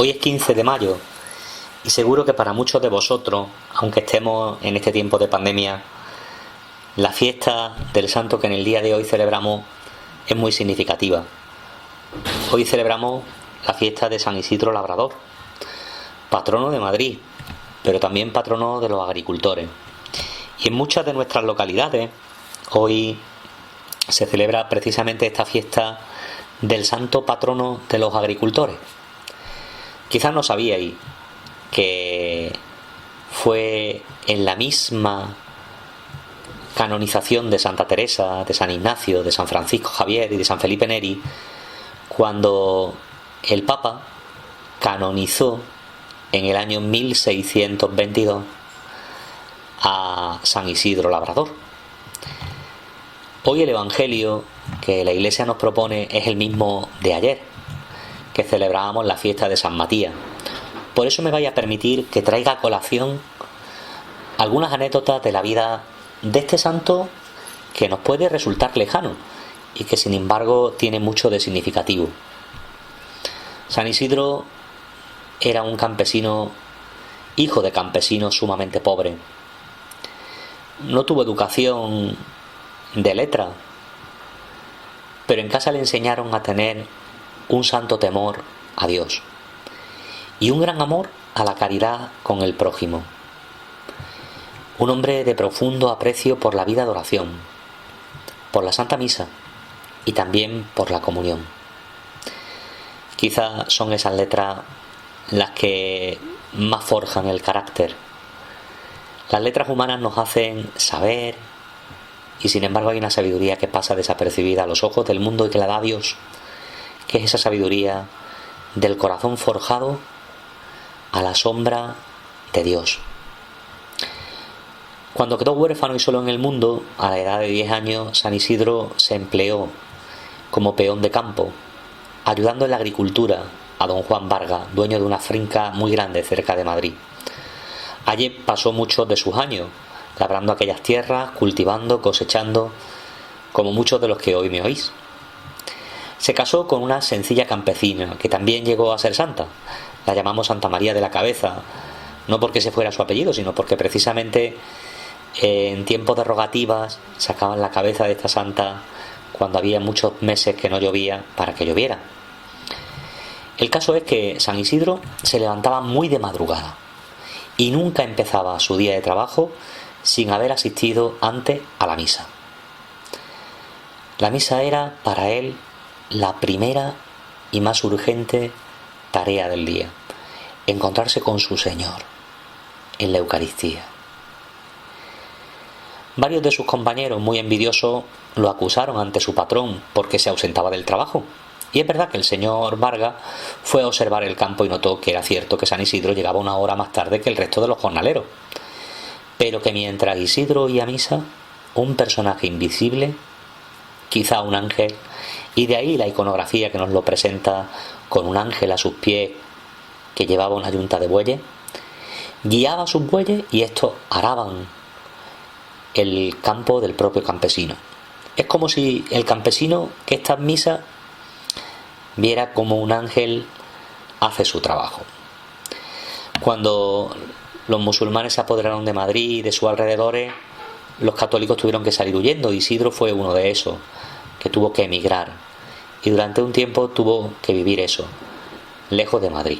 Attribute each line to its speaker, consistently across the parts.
Speaker 1: Hoy es 15 de mayo y seguro que para muchos de vosotros, aunque estemos en este tiempo de pandemia, la fiesta del santo que en el día de hoy celebramos es muy significativa. Hoy celebramos la fiesta de San Isidro Labrador, patrono de Madrid, pero también patrono de los agricultores. Y en muchas de nuestras localidades hoy se celebra precisamente esta fiesta del santo patrono de los agricultores. Quizás no sabíais que fue en la misma canonización de Santa Teresa, de San Ignacio, de San Francisco Javier y de San Felipe Neri, cuando el Papa canonizó en el año 1622 a San Isidro Labrador. Hoy el Evangelio que la Iglesia nos propone es el mismo de ayer, que celebrábamos la fiesta de San Matías. Por eso me vais a permitir que traiga a colación algunas anécdotas de la vida de este santo que nos puede resultar lejano y que sin embargo tiene mucho de significativo. San Isidro era un campesino, hijo de campesino sumamente pobre. No tuvo educación de letra, pero en casa le enseñaron a tener un santo temor a Dios y un gran amor a la caridad con el prójimo. Un hombre de profundo aprecio por la vida de oración, por la Santa Misa y también por la comunión. Quizás son esas letras las que más forjan el carácter. Las letras humanas nos hacen saber, y sin embargo hay una sabiduría que pasa desapercibida a los ojos del mundo y que la da Dios, que es esa sabiduría del corazón forjado a la sombra de Dios. Cuando quedó huérfano y solo en el mundo, a la edad de 10 años, San Isidro se empleó como peón de campo, ayudando en la agricultura a don Juan Vargas, dueño de una finca muy grande cerca de Madrid. Allí pasó muchos de sus años, labrando aquellas tierras, cultivando, cosechando, como muchos de los que hoy me oís. Se casó con una sencilla campesina, que también llegó a ser santa. La llamamos Santa María de la Cabeza, no porque ese fuera su apellido, sino porque precisamente en tiempos de rogativas sacaban la cabeza de esta santa cuando había muchos meses que no llovía para que lloviera. El caso es que San Isidro se levantaba muy de madrugada y nunca empezaba su día de trabajo sin haber asistido antes a la misa. La misa era para él la primera y más urgente tarea del día, encontrarse con su Señor en la Eucaristía. Varios de sus compañeros, muy envidiosos, lo acusaron ante su patrón porque se ausentaba del trabajo. Y es verdad que el señor Vargas fue a observar el campo y notó que era cierto que San Isidro llegaba una hora más tarde que el resto de los jornaleros, pero que mientras Isidro oía misa, un personaje invisible, quizá un ángel, y de ahí la iconografía que nos lo presenta con un ángel a sus pies que llevaba una yunta de bueyes, guiaba a sus bueyes y estos araban el campo del propio campesino. Es como si el campesino que está en misa viera como un ángel hace su trabajo. Cuando los musulmanes se apoderaron de Madrid y de sus alrededores, los católicos tuvieron que salir huyendo. Isidro fue uno de esos que tuvo que emigrar y durante un tiempo tuvo que vivir eso, lejos de Madrid.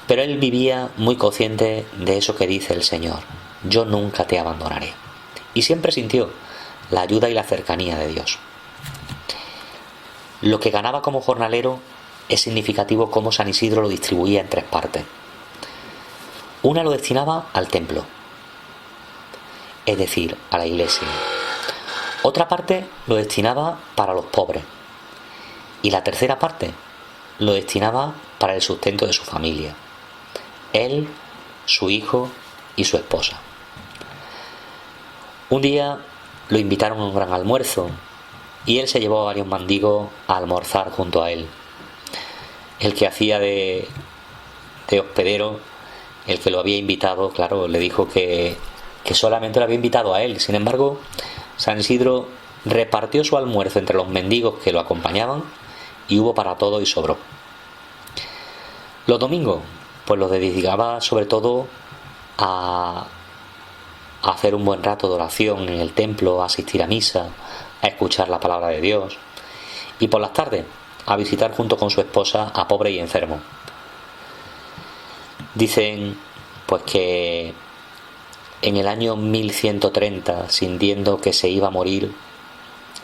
Speaker 1: Pero él vivía muy consciente de eso que dice el Señor: yo nunca te abandonaré. Y siempre sintió la ayuda y la cercanía de Dios. Lo que ganaba como jornalero es significativo cómo San Isidro lo distribuía en 3 partes. Una lo destinaba al templo, es decir, a la iglesia. Otra parte lo destinaba para los pobres. Y la tercera parte lo destinaba para el sustento de su familia. Él, su hijo y su esposa. Un día lo invitaron a un gran almuerzo y él se llevó a varios mendigos a almorzar junto a él. El que hacía de hospedero, el que lo había invitado, claro, le dijo que solamente lo había invitado a él. Sin embargo, San Isidro repartió su almuerzo entre los mendigos que lo acompañaban y hubo para todo y sobró. Los domingos, pues los dedicaba sobre todo a hacer un buen rato de oración en el templo, a asistir a misa, a escuchar la palabra de Dios, y por las tardes a visitar junto con su esposa a pobres y enfermos. Dicen pues que en el año 1130, sintiendo que se iba a morir,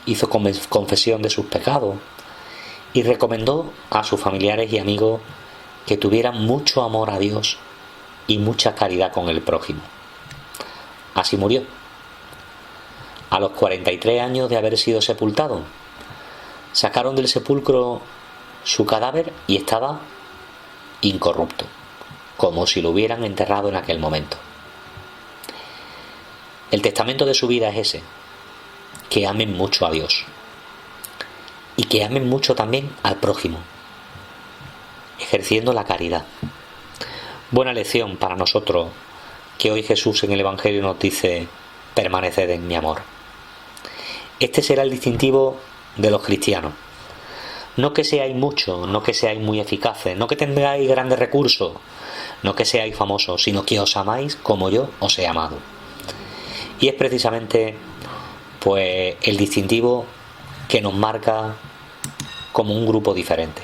Speaker 1: hizo confesión de sus pecados y recomendó a sus familiares y amigos que tuvieran mucho amor a Dios y mucha caridad con el prójimo. Así murió, a los 43 años de haber sido sepultado. Sacaron del sepulcro su cadáver y estaba incorrupto, como si lo hubieran enterrado en aquel momento. El testamento de su vida es ese: que amen mucho a Dios y que amen mucho también al prójimo, ejerciendo la caridad. Buena lección para nosotros que hoy Jesús en el Evangelio nos dice: permaneced en mi amor. Este será el distintivo de los cristianos. No que seáis muchos, no que seáis muy eficaces, no que tengáis grandes recursos, no que seáis famosos, sino que os amáis como yo os he amado. Y es precisamente pues el distintivo que nos marca como un grupo diferente.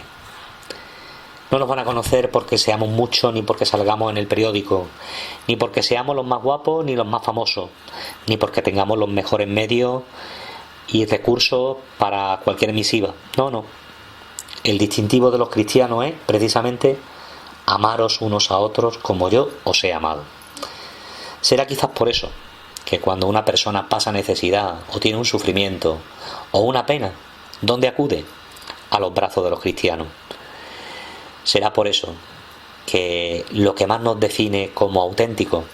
Speaker 1: No nos van a conocer porque seamos muchos, ni porque salgamos en el periódico, ni porque seamos los más guapos ni los más famosos, ni porque tengamos los mejores medios y recursos para cualquier misiva. No. El distintivo de los cristianos es precisamente amaros unos a otros como yo os he amado. Será quizás por eso que cuando una persona pasa necesidad o tiene un sufrimiento o una pena, ¿dónde acude? A los brazos de los cristianos. Será por eso que lo que más nos define como auténticos,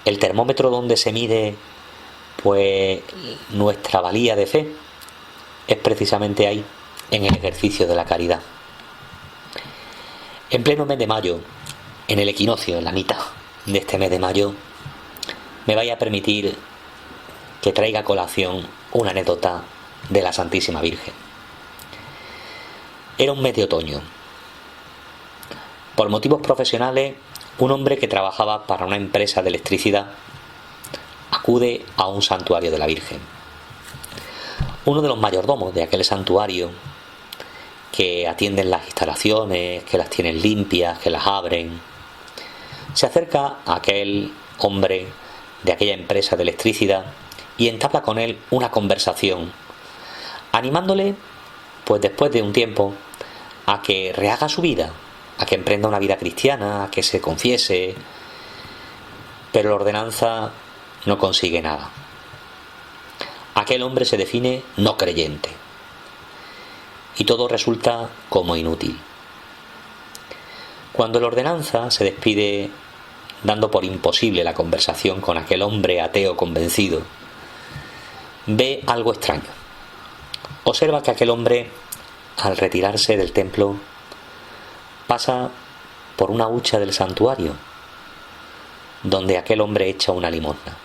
Speaker 1: el termómetro donde se mide pues nuestra valía de fe, es precisamente ahí, en el ejercicio de la caridad. En pleno mes de mayo, en el equinoccio, en la mitad de este mes de mayo, me vaya a permitir que traiga a colación una anécdota de la Santísima Virgen. Era un mes de otoño. Por motivos profesionales, un hombre que trabajaba para una empresa de electricidad acude a un santuario de la Virgen. Uno de los mayordomos de aquel santuario, que atienden las instalaciones, que las tienen limpias, que las abren, se acerca a aquel hombre de aquella empresa de electricidad y entabla con él una conversación, animándole, pues después de un tiempo, a que rehaga su vida, a que emprenda una vida cristiana, a que se confiese. Pero la ordenanza no consigue nada. Aquel hombre se define no creyente y todo resulta como inútil. Cuando la ordenanza se despide dando por imposible la conversación con aquel hombre ateo convencido, ve algo extraño. Observa que aquel hombre, al retirarse del templo, pasa por una hucha del santuario, donde aquel hombre echa una limosna.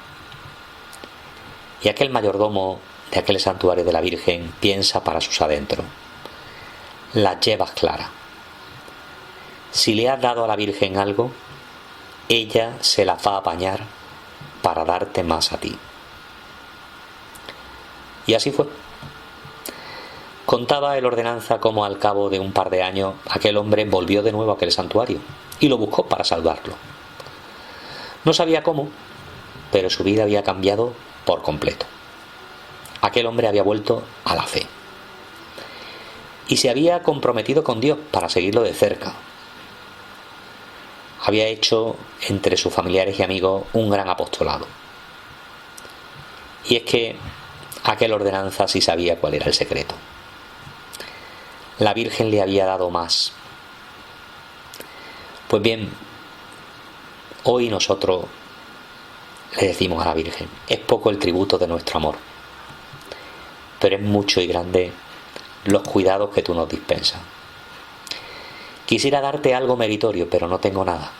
Speaker 1: Y aquel mayordomo de aquel santuario de la Virgen piensa para sus adentros: las llevas claras. Si le has dado a la Virgen algo, ella se la va a apañar para darte más a ti. Y así fue. Contaba el ordenanza cómo al cabo de un par de años aquel hombre volvió de nuevo a aquel santuario y lo buscó para salvarlo. No sabía cómo, pero su vida había cambiado por completo. Aquel hombre había vuelto a la fe y se había comprometido con Dios para seguirlo de cerca. Había hecho entre sus familiares y amigos un gran apostolado. Y es que aquel ordenanza sí sabía cuál era el secreto. La Virgen le había dado más. Pues bien, hoy nosotros le decimos a la Virgen: es poco el tributo de nuestro amor, pero es mucho y grande los cuidados que tú nos dispensas. Quisiera darte algo meritorio, pero no tengo nada.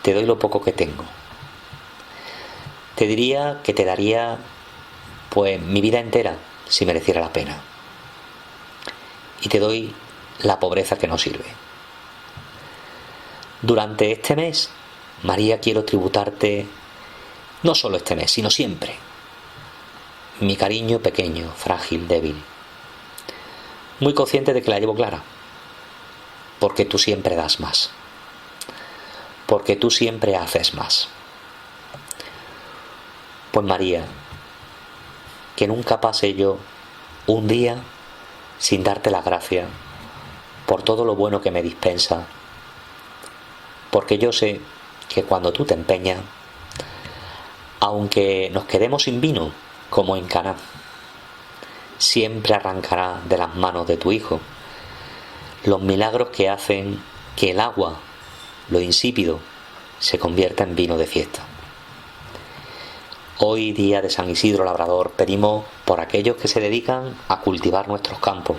Speaker 1: Te doy lo poco que tengo. Te diría que te daría pues mi vida entera si mereciera la pena. Y te doy la pobreza que no sirve. Durante este mes, María, quiero tributarte, no solo este mes, sino siempre, mi cariño pequeño, frágil, débil. Muy consciente de que la llevo clara, porque tú siempre das más, porque tú siempre haces más. Pues María, que nunca pase yo un día sin darte las gracias por todo lo bueno que me dispensa, porque yo sé que cuando tú te empeñas, aunque nos quedemos sin vino, como en Caná, siempre arrancará de las manos de tu Hijo los milagros que hacen que el agua, lo insípido, se convierta en vino de fiesta. Hoy, día de San Isidro Labrador, pedimos por aquellos que se dedican a cultivar nuestros campos.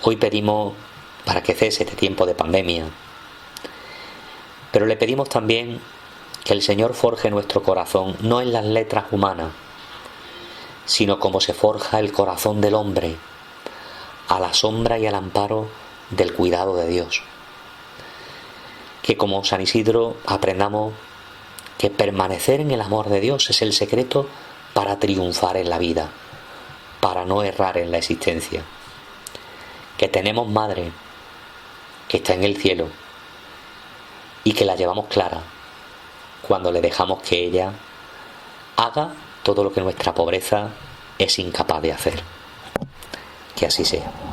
Speaker 1: Hoy pedimos para que cese este tiempo de pandemia. Pero le pedimos también que el Señor forje nuestro corazón, no en las letras humanas, sino como se forja el corazón del hombre, a la sombra y al amparo del cuidado de Dios. Que como San Isidro aprendamos que permanecer en el amor de Dios es el secreto para triunfar en la vida, para no errar en la existencia. Que tenemos madre que está en el cielo y que la llevamos clara cuando le dejamos que ella haga todo lo que nuestra pobreza es incapaz de hacer. Que así sea.